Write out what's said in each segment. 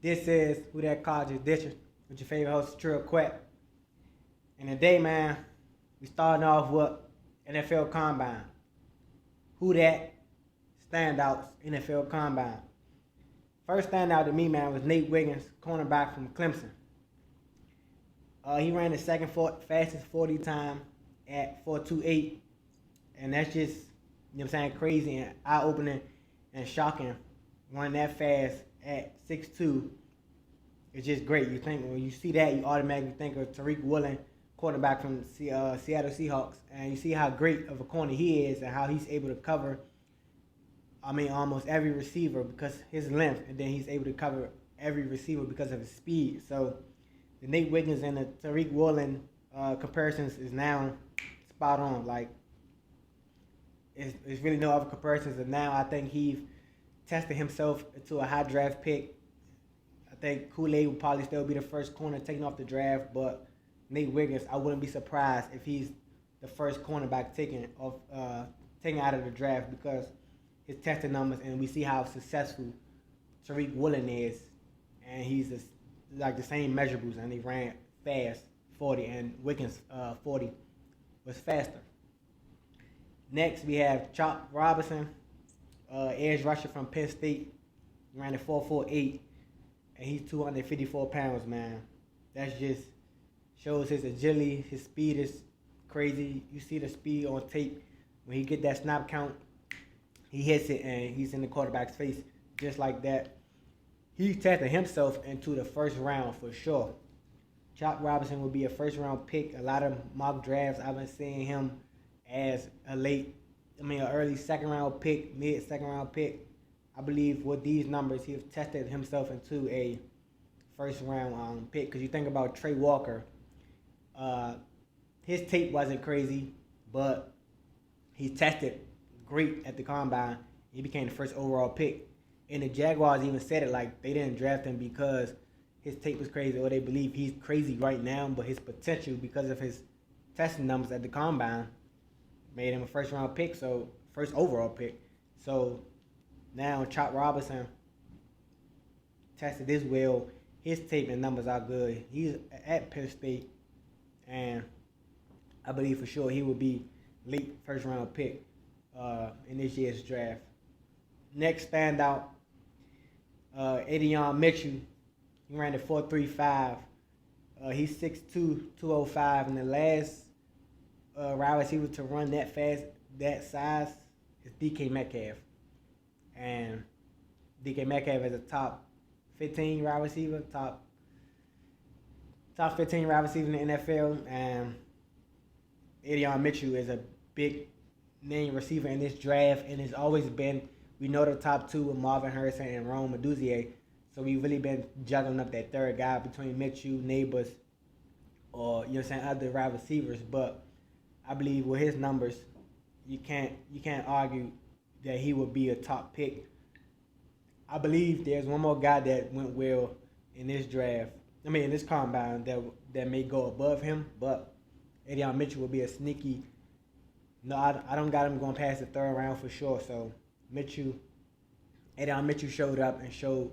This is Who That College Edition with your favorite host, Trill Quet. And today, man, we starting off with NFL Combine. Who That Standouts NFL Combine. First standout to me, man, was Nate Wiggins, cornerback from Clemson. He ran the fastest 40 time at 4.28. And that's just, you know what I'm saying, crazy and eye-opening and shocking. Running that fast at 6'2", it's just great. You think when you see that, you automatically think of Tariq Woolen, quarterback from Seattle Seahawks, and you see how great of a corner he is and how he's able to cover. Almost every receiver because his length, and then he's able to cover every receiver because of his speed. So the Nate Wiggins and the Tariq Woolen comparisons is now spot on. Like it's really no other comparisons, and now I think he tested himself into a high draft pick. I think Kool-Aid will probably still be the first corner taken off the draft, but Nate Wiggins, I wouldn't be surprised if he's the first cornerback taken out of the draft because his testing numbers, and we see how successful Tariq Woolen is, and he's like the same measurables, and he ran fast 40, and Wiggins 40 was faster. Next, we have Chop Robinson, edge rusher from Penn State. He ran a 4.48, and he's 254 pounds, man. That just shows his agility. His speed is crazy. You see the speed on tape. When he get that snap count, he hits it, and he's in the quarterback's face just like that. He tested himself into the first round for sure. Chop Robinson will be a first-round pick. A lot of mock drafts, I've been seeing him as an early second-round pick, mid-second-round pick. I believe with these numbers, he's tested himself into a first-round pick. Because you think about Trey Walker, his tape wasn't crazy, but he tested great at the combine. He became the first overall pick. And the Jaguars even said it, like they didn't draft him because his tape was crazy or they believe he's crazy right now, but his potential because of his testing numbers at the combine made him a first overall pick. So now Chop Robinson tested this well. His tape and numbers are good. He's at Penn State, and I believe for sure he will be late first round pick in this year's draft. Next standout, Adrian Mitchell. He ran the 4.35. He's 6'2", 205, and the last wide receiver to run that fast, that size, is DK Metcalf. And DK Metcalf is a top 15 wide receiver, top 15 wide receiver in the NFL, and Adrian Mitchell is a big name receiver in this draft, and it's always been, we know the top two with Marvin Harrison and Rome Meduzier, so we've really been juggling up that third guy between Mitchell, Neighbors, or other wide receivers. But I believe with his numbers, you can't argue that he would be a top pick. I believe there's one more guy that went well in this draft. In this combine that may go above him, but Adrian Mitchell will be a sneaky. No, I don't got him going past the third round for sure. So Adrian Mitchell showed up and showed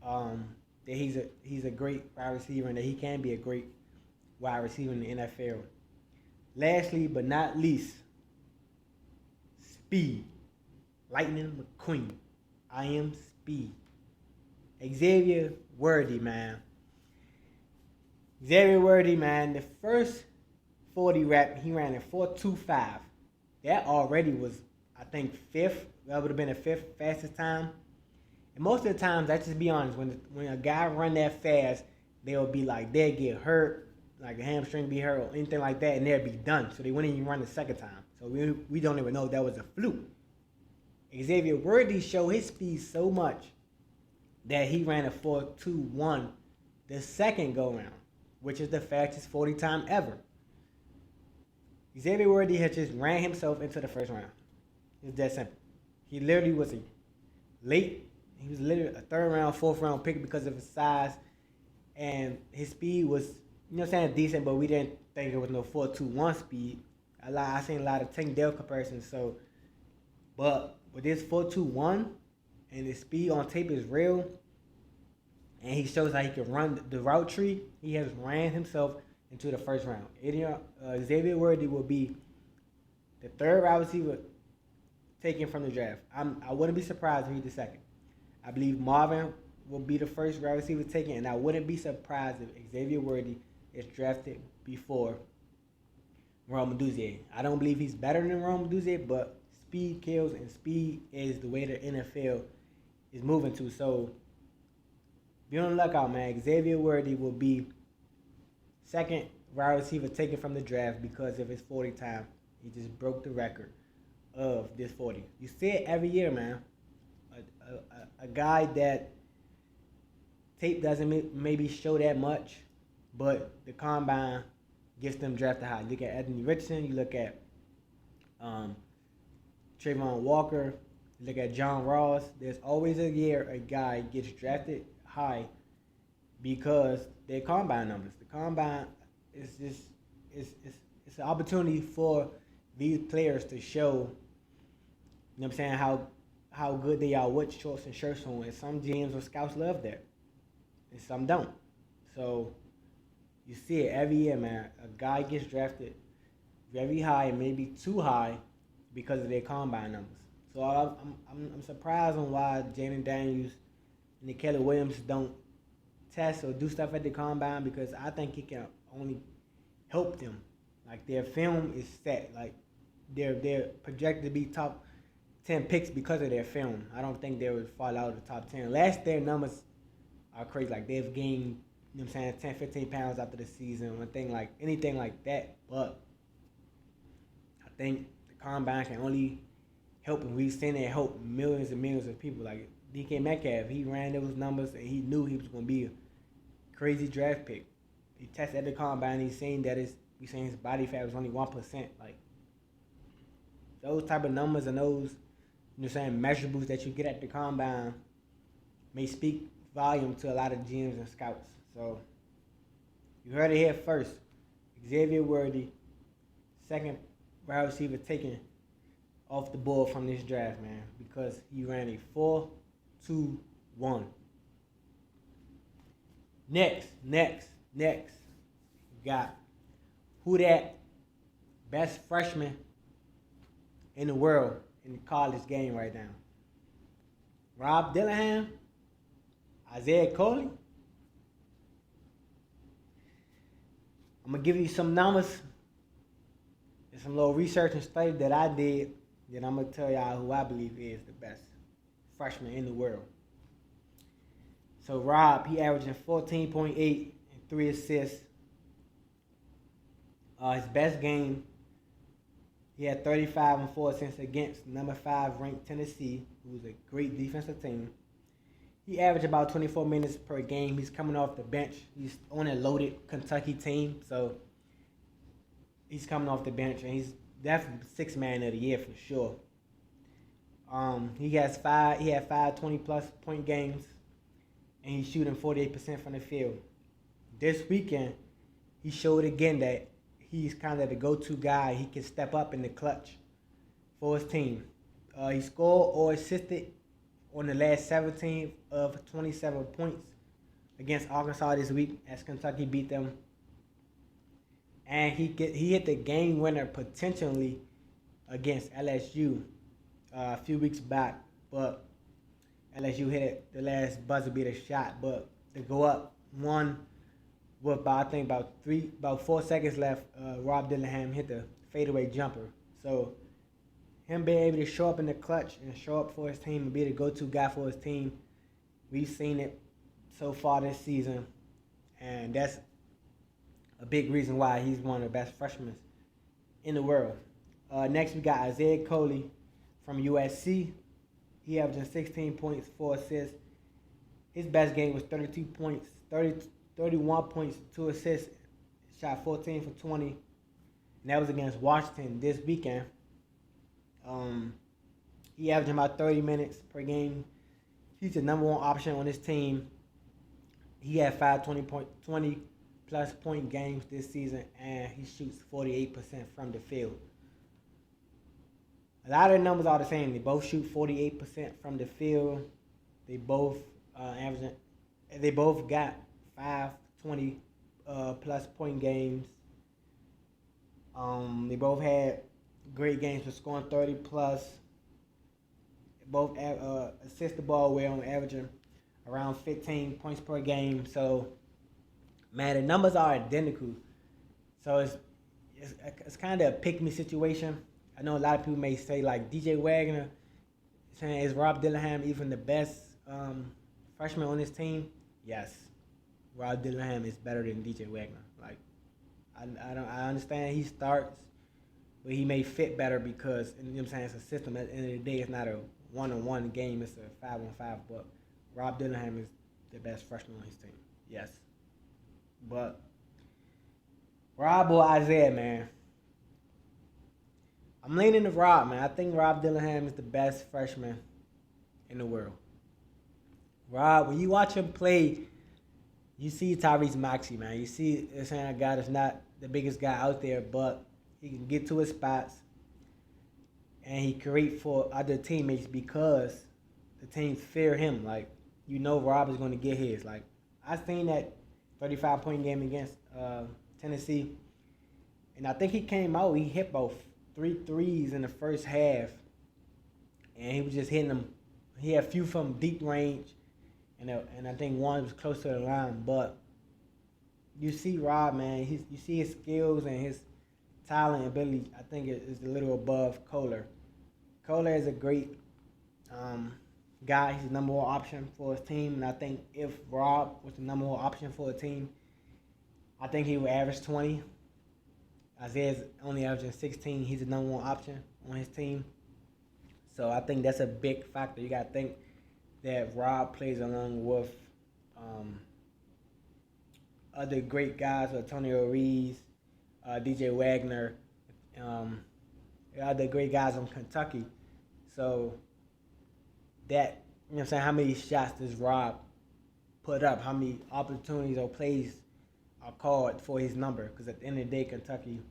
that he's a great wide receiver and that he can be a great wide receiver in the NFL. Lastly, but not least, Speed, Lightning McQueen. I am Speed. Xavier Worthy, man. Xavier Worthy, man, the first 40 rep, he ran a 4.25. That already was, I think, fifth. That would have been the fifth fastest time. And most of the times, let's just be honest, when a guy run that fast, they'll be like, they'll get hurt, like a hamstring be hurt or anything like that, and they'll be done. So they wouldn't even run the second time. So we don't even know that was a fluke. Xavier Worthy showed his speed so much that he ran a 4.21 the second go-round, which is the fastest 40 time ever. Xavier Worthy had just ran himself into the first round. It's that simple. He literally was he was literally a third round, fourth round pick because of his size, and his speed was, decent, but we didn't think it was no 4.21 speed. I seen a lot of Tank Dell comparisons, but with this 4.21 and his speed on tape is real, and he shows how he can run the route tree. He has ran himself into the first round. Xavier Worthy will be the third wide receiver taken from the draft. I wouldn't be surprised if he's the second. I believe Marvin will be the first wide receiver taken, and I wouldn't be surprised if Xavier Worthy is drafted before Rome Odunze. I don't believe he's better than Rome Odunze, but speed kills, and speed is the way the NFL is moving to. So be on the lookout, man. Xavier Worthy will be second wide receiver taken from the draft because of his 40 time. He just broke the record of this 40. You see it every year, man. A guy that tape doesn't maybe show that much, but the combine gets them drafted high. You look at Anthony Richardson, you look at Trayvon Walker, you look at John Ross. There's always a year a guy gets drafted high because their combine numbers. The combine is just it's an opportunity for these players to show, you know what I'm saying, how good they are with shorts and shirts on. And some GMs or scouts love that, and some don't. So you see it every year, man. A guy gets drafted very high and maybe too high because of their combine numbers. So I'm surprised on why Jaden Daniels and Kelly Williams don't test or do stuff at the combine, because I think it can only help them. Like, their film is set. Like, they're projected to be top 10 picks because of their film. I don't think they would fall out of the top 10. Last their numbers are crazy. Like, they've gained, you know what I'm saying, 10, 15 pounds after the season, anything like that. But I think the combine can only help, and we've seen it help millions and millions of people. Like DK Metcalf, he ran those numbers and he knew he was going to be a crazy draft pick. He tested at the combine, he's saying that he's saying his body fat was only 1%. Like, those type of numbers and those, you know what I'm saying, measurables that you get at the combine may speak volume to a lot of GMs and scouts. So you heard it here first. Xavier Worthy, second wide receiver taken off the board from this draft, man, because he ran a 4.21. Next, we got who that best freshman in the world in the college game right now. Rob Dillingham, Isaiah Coley. I'm going to give you some numbers and some little research and study that I did. Then I'm going to tell y'all who I believe is the best freshman in the world. So Rob, he averaging 14.8 and 3 assists. His best game, he had 35 and 4 assists against number 5 ranked Tennessee, who was a great defensive team. He averaged about 24 minutes per game. He's coming off the bench. He's on a loaded Kentucky team, so he's coming off the bench, and he's definitely 6th man of the year for sure. He had 5 20-plus point games, and he's shooting 48% from the field. This weekend, he showed again that he's kind of the go-to guy. He can step up in the clutch for his team. He scored or assisted on the last 17 of 27 points against Arkansas this week as Kentucky beat them. And he hit the game winner potentially against LSU a few weeks back, but LSU hit it, the last buzzer beater shot. But to go up one with about 4 seconds left, Rob Dillingham hit the fadeaway jumper. So him being able to show up in the clutch and show up for his team and be the go-to guy for his team, we've seen it so far this season, and that's a big reason why he's one of the best freshmen in the world. Next, we got Isaiah Coley from USC. He averaging 16 points, 4 assists. His best game was 31 points, 2 assists, shot 14 for 20, and that was against Washington this weekend. He averaging about 30 minutes per game. He's the number 1 option on this team. He had 5 20-plus point games this season, and he shoots 48% from the field. A lot of the numbers are the same. They both shoot 48% from the field. They both averaging They both got 520 plus point games. They both had great games for scoring 30 plus. Both assist the ball well, averaging around 15 points per game. So, man, the numbers are identical. So it's kind of a pick-me situation. I know a lot of people may say, like, DJ Wagner, saying, is Rob Dillingham even the best freshman on this team? Yes. Rob Dillingham is better than DJ Wagner. Like, I understand he starts, but he may fit better because, you know what I'm saying, it's a system. At the end of the day, it's not a one-on-one game. It's a 5-on-5. But Rob Dillingham is the best freshman on his team. Yes. But Rob or Isaiah, man. I'm leaning to Rob, man. I think Rob Dillingham is the best freshman in the world. Rob, when you watch him play, you see Tyrese Maxey, man. You see this kind of guy that's not the biggest guy out there, but he can get to his spots and he create for other teammates because the team fear him. Like, you know Rob is going to get his. Like, I seen that 35-point game against Tennessee, and I think he came out, he hit both 3 threes in the first half, and he was just hitting them. He had a few from deep range, and I think one was close to the line. But you see Rob, man, you see his skills and his talent and ability, I think it is a little above Kohler. Kohler is a great guy. He's the number one option for his team, and I think if Rob was the number one option for a team, I think he would average 20. Isaiah's only averaging 16. He's the number one option on his team. So I think that's a big factor. You got to think that Rob plays along with other great guys, Antonio Reeves, DJ Wagner, other great guys from Kentucky. So that, you know what I'm saying, how many shots does Rob put up? How many opportunities or plays are called for his number? Because at the end of the day, Kentucky, you know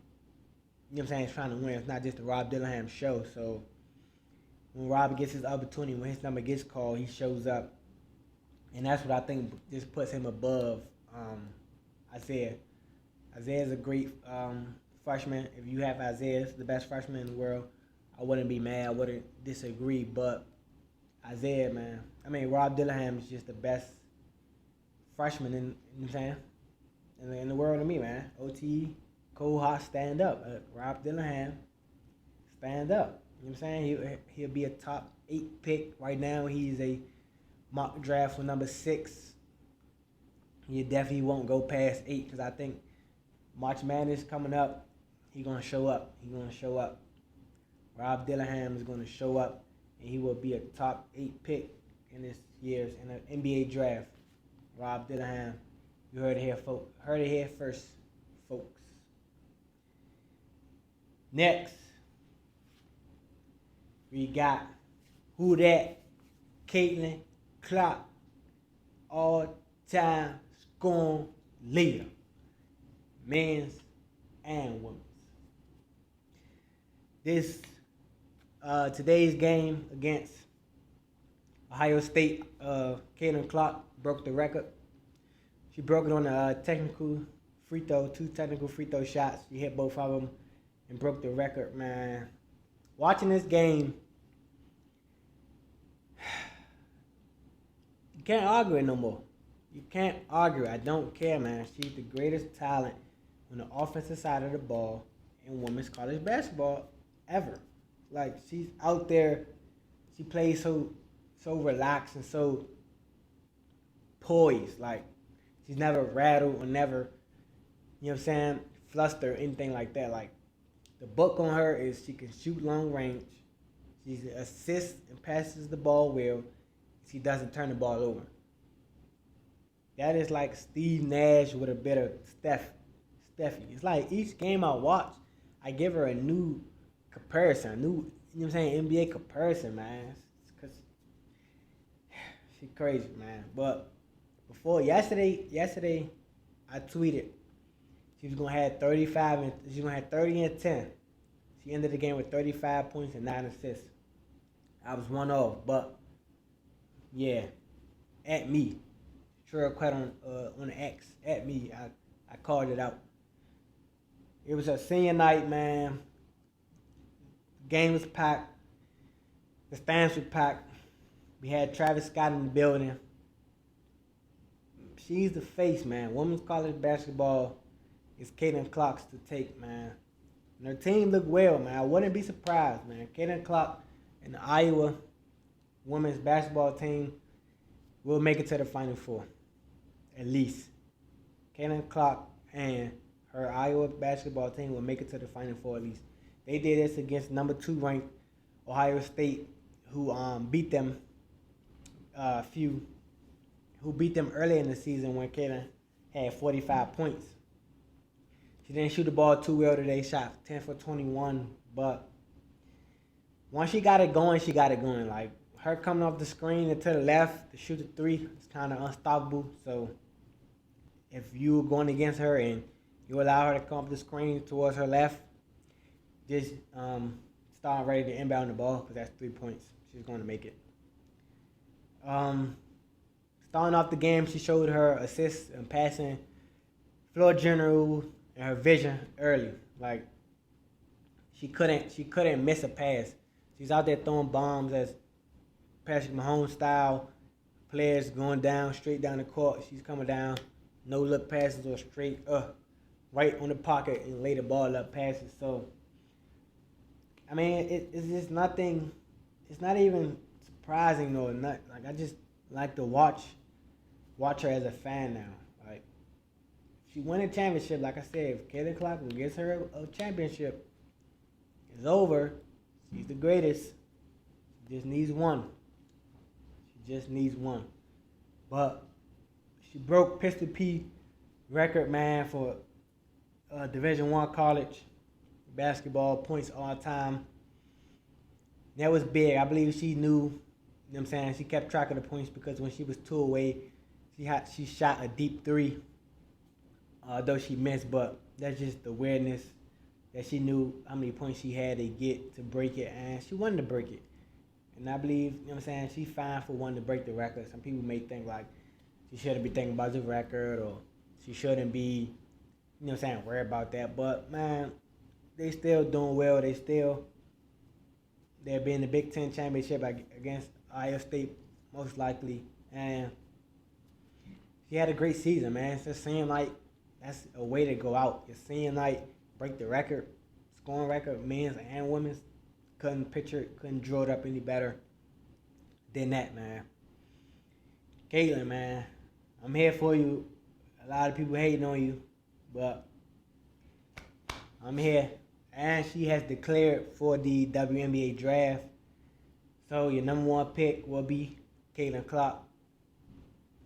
what I'm saying, is trying to win. It's not just the Rob Dillingham show. So when Rob gets his opportunity, when his number gets called, he shows up. And that's what I think just puts him above Isaiah. Isaiah is a great freshman. If you have Isaiah, the best freshman in the world, I wouldn't be mad. I wouldn't disagree. But Isaiah, man, I mean, Rob Dillingham is just the best freshman in, you know what I'm saying, in the world to me, man. OT, Cole Hot, stand up. Rob Dillingham, stand up. You know what I'm saying? He'll be a top 8 pick. Right now, he's a mock draft for number 6. He definitely won't go past 8 because I think March Madness coming up, he's going to show up. Rob Dillingham is going to show up, and he will be a top 8 pick in this year's in the NBA draft. Rob Dillingham, you heard it here first, folks. Next, we got who that? Caitlin Clark, all-time scoring leader, men's and women's. Today's game against Ohio State, Caitlin Clark broke the record. She broke it on a technical free throw, 2 technical free throw shots. She hit both of them and broke the record, man. Watching this game, you can't argue it no more. You can't argue. I don't care, man. She's the greatest talent on the offensive side of the ball in women's college basketball ever. Like, she's out there. She plays so relaxed and so poised. Like, she's never rattled or never, you know what I'm saying, flustered or anything like that. Like, the book on her is she can shoot long range. She assists and passes the ball well. She doesn't turn the ball over. That is like Steve Nash with a bit of Steffi. It's like each game I watch, I give her a new comparison, you know what I'm saying, NBA comparison, man. Cause she crazy, man. But before yesterday, I tweeted she was gonna have 35 and she's gonna have 30 and 10. She ended the game with 35 points and 9 assists. I was one off, but yeah, at me, Trail Quet on the X at me. I called it out. It was a senior night, man. The game was packed. The stands were packed. We had Travis Scott in the building. She's the face, man. Women's college basketball is Caitlin Clark's to take, man. And her team looked well, man. I wouldn't be surprised, man. Caitlin Clark and the Iowa women's basketball team will make it to the Final Four, at least. Caitlin Clark and her Iowa basketball team will make it to the Final Four at least. They did this against number 2 ranked Ohio State, who beat them who beat them early in the season when Caitlin had 45 points. She didn't shoot the ball too well today, shot 10 for 21, but once she got it going, she got it going. Like, her coming off the screen and to the left to shoot the 3 is kind of unstoppable. So if you're going against her and you allow her to come off the screen towards her left, just start ready to inbound the ball because that's 3 points. She's going to make it. Starting off the game, she showed her assists and passing, floor general, and her vision early. Like, she couldn't miss a pass. She's out there throwing bombs as Patrick Mahomes style, players going down, straight down the court. She's coming down, no look passes or straight right on the pocket and lay the ball up passes. So, I mean, it's just nothing. It's not even surprising or not. Like, I just like to watch her as a fan now. Like, she won a championship. Like I said, if Caitlin Clark gets her a championship, it's over. She's the greatest. She just needs one. But she broke Pistol P record, man, for Division I college basketball points all time. That was big. I believe she knew, you know what I'm saying, she kept track of the points because when she was 2 away, she shot a deep 3, though she missed, but that's just the awareness that she knew how many points she had to get to break it, and she wanted to break it. And I believe, you know what I'm saying, she's fine for wanting to break the record. Some people may think like she shouldn't be thinking about the record or she shouldn't be, you know what I'm saying, worried about that. But, man, they still doing well. They'll be in the Big Ten championship against Iowa State, most likely. And she had a great season, man. It's just seeing like that's a way to go out. It's seeing like break the record, scoring record, men's and women's. Couldn't draw it up any better than that, man. Caitlin, man, I'm here for you. A lot of people hating on you, but I'm here. And she has declared for the WNBA draft. So your number 1 pick will be Caitlin Clark.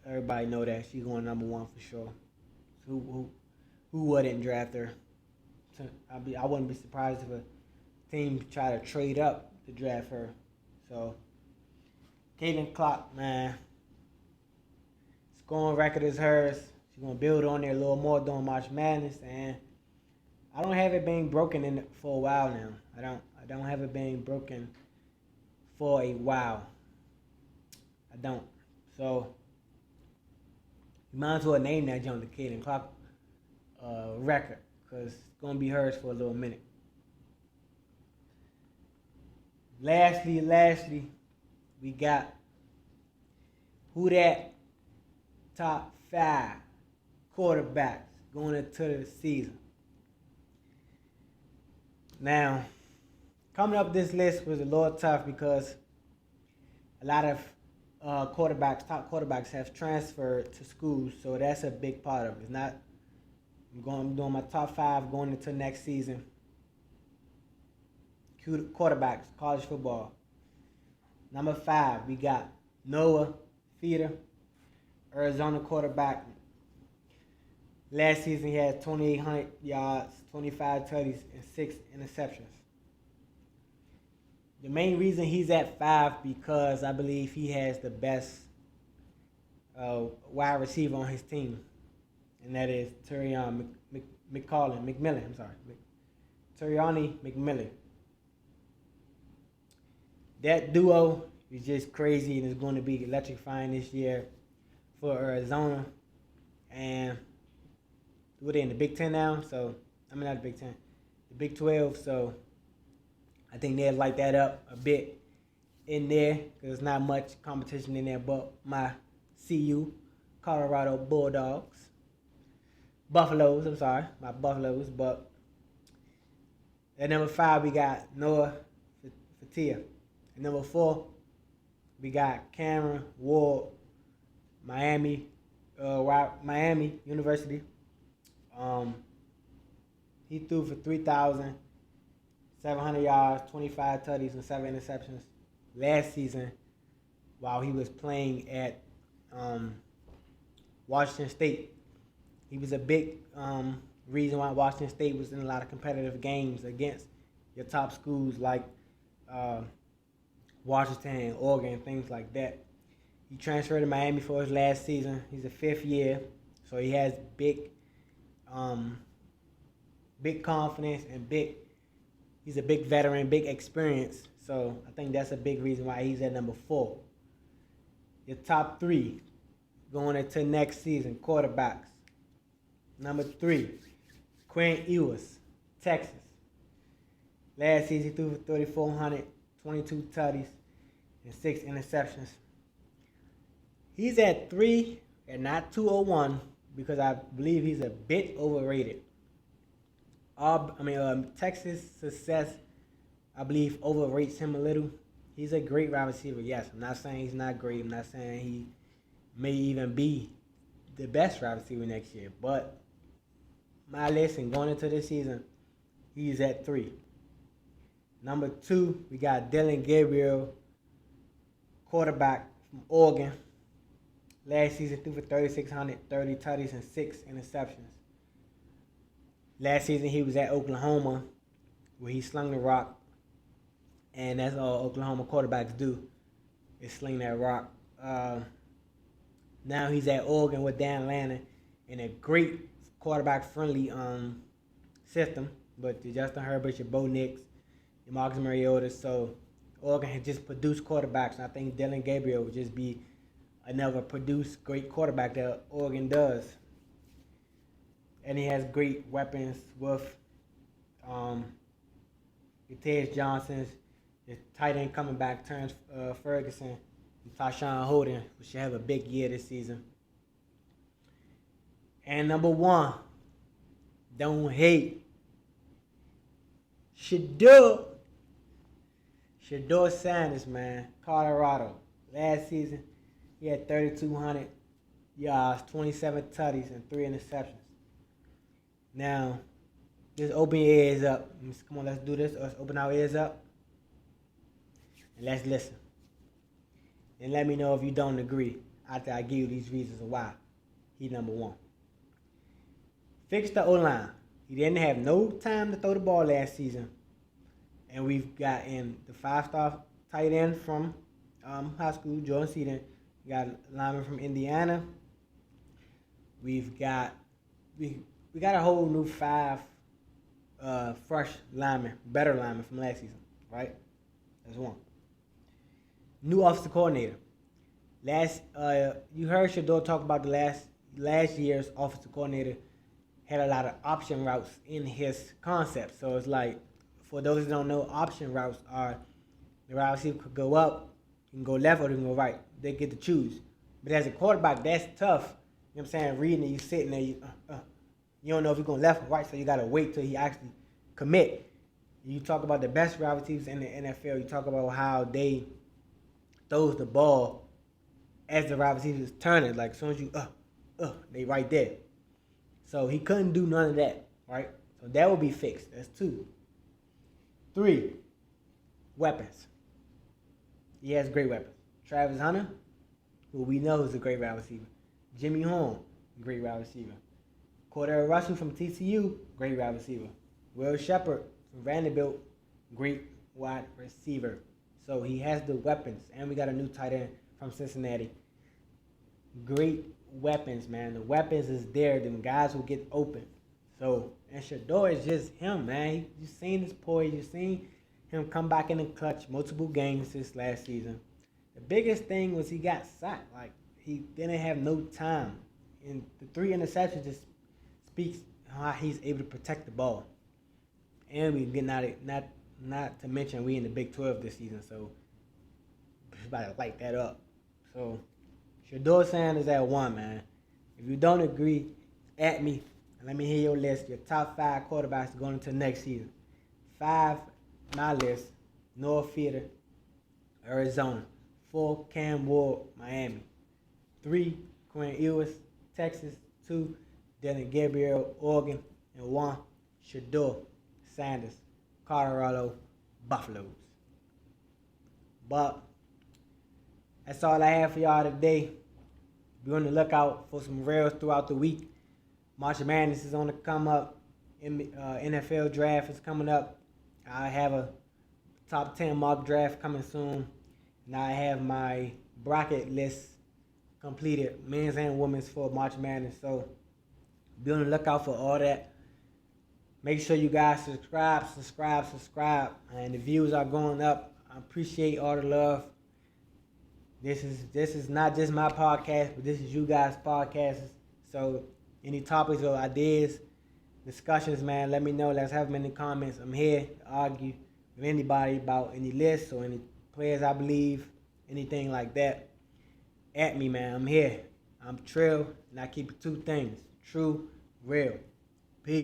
Everybody know that. She's going number 1 for sure. Who wouldn't draft her? I wouldn't be surprised if a team try to trade up to draft her. So Caitlin Clark, man. Scoring record is hers. She's going to build on there a little more during March Madness, and I don't have it being broken for a while now. I don't have it being broken for a while. I don't. So you might as well name that jump the Caitlin Clark record because it's gonna be hers for a little minute. Lastly, we got who that top 5 quarterbacks going into the season. Now, coming up this list was a little tough because a lot of top quarterbacks have transferred to schools, so that's a big part of it. It's not, I'm doing my top 5 going into next season. Quarterbacks, college football. Number 5, we got Noah Feeder, Arizona quarterback. Last season, he had 2,800 yards, 25 tutties, and 6 interceptions. The main reason he's at 5 because I believe he has the best wide receiver on his team, and that is Terrion McMillan. Terrion McMillan. That duo is just crazy and is going to be electrifying this year. for Arizona, and we're in the Big Ten now. So I mean not the Big Ten, the Big 12. So I think they'll light that up a bit in there because there's not much competition in there. But my CU, Colorado Bulldogs, Buffaloes. I'm sorry, my Buffaloes. But at number 5 we got Noah Fatia. At number 4 we got Cameron Ward, Miami University. He threw for 3,700 yards, 25 tutties, and 7 interceptions last season while he was playing at Washington State. He was a big reason why Washington State was in a lot of competitive games against your top schools like Washington, Oregon, things like that. He transferred to Miami for his last season. He's a 5th year, so he has big confidence and he's a big veteran, big experience. So I think that's a big reason why he's at number 4. Your top 3 going into next season, quarterbacks. Number 3, Quinn Ewers, Texas. Last season he threw for 3,400, 22 tutties, and 6 interceptions. He's at 3 and not 201 because I believe he's a bit overrated. Texas success, I believe, overrates him a little. He's a great wide receiver, yes. I'm not saying he's not great. I'm not saying he may even be the best wide receiver next year. But my list and going into this season, he's at 3. Number 2, we got Dylan Gabriel, quarterback from Oregon. Last season threw for 3,600, 30 tutties, and 6 interceptions. Last season he was at Oklahoma, where he slung the rock, and that's all Oklahoma quarterbacks do, is sling that rock. Now he's at Oregon with Dan Lanning in a great quarterback-friendly system, but your Justin Herbert, your Bo Nix, your Marcus Mariota. So Oregon has just produced quarterbacks, and I think Dylan Gabriel would just be another produced great quarterback that Oregon does. And he has great weapons with Ted Johnson's, the tight end coming back, Terrence Ferguson, and Tashawn Holden, who should have a big year this season. And number 1, don't hate, Shedeur Sanders, man, Colorado. Last season, he had 3,200 yards, 27 tutties, and 3 interceptions. Now, just open your ears up. Come on, let's do this. Let's open our ears up. And let's listen. And let me know if you don't agree after I give you these reasons why he's number 1. Fix the O-line. He didn't have no time to throw the ball last season. And we've got in the 5-star tight end from high school, Jordan Seaton. We got a lineman from Indiana. We got a whole new 5 fresh linemen, better linemen from last season, right? That's 1. New offensive coordinator. You heard Shedeur talk about the last year's offensive coordinator had a lot of option routes in his concept. So it's like, for those who don't know, option routes are the wide receiver could go up, he can go left, or he can go right. They get to choose. But as a quarterback, that's tough. You know what I'm saying? Reading it, you sitting there, you don't know if he's going left or right, so you got to wait till he actually commit. You talk about the best wide receivers in the NFL. You talk about how they throws the ball as the wide receiver is turning. Like, as soon as you, they right there. So he couldn't do none of that, right? So that will be fixed. That's 2. 3, weapons. He has great weapons. Travis Hunter, who we know is a great wide receiver. Jimmy Horn, great wide receiver. Cordell Russell from TCU, great wide receiver. Will Shepard from Vanderbilt, great wide receiver. So he has the weapons. And we got a new tight end from Cincinnati. Great weapons, man. The weapons is there. Them guys will get open. So, and Shedeur is just him, man. You seen his poise. You seen him come back in the clutch multiple games this last season. The biggest thing was he got sacked. Like, he didn't have no time. And the 3 interceptions just speaks how he's able to protect the ball. And we get not to mention we in the Big 12 this season, so we about to light that up. So Shedeur Sanders at 1, man. If you don't agree, at me and let me hear your list. Your top 5 quarterbacks going into next season. 5, my list. Noah Feeder, Arizona. 4, Cam Ward, Miami. 3, Quinn Ewers, Texas. 2, Dylan Gabriel, Oregon. And 1, Shedeur Sanders, Colorado Buffaloes. But that's all I have for y'all today. Be on the lookout for some rails throughout the week. March Madness is on the come up. NFL draft is coming up. I have a top 10 mock draft coming soon. Now I have my bracket list completed, men's and women's, for March Madness. So be on the lookout for all that. Make sure you guys subscribe. And the views are going up. I appreciate all the love. This is not just my podcast, but this is you guys' podcasts. So any topics or ideas, discussions, man, let me know. Let's have them in the comments. I'm here to argue with anybody about any lists or any players I believe, anything like that. At me, man. I'm here. I'm Trill, and I keep it 2 things. True, real.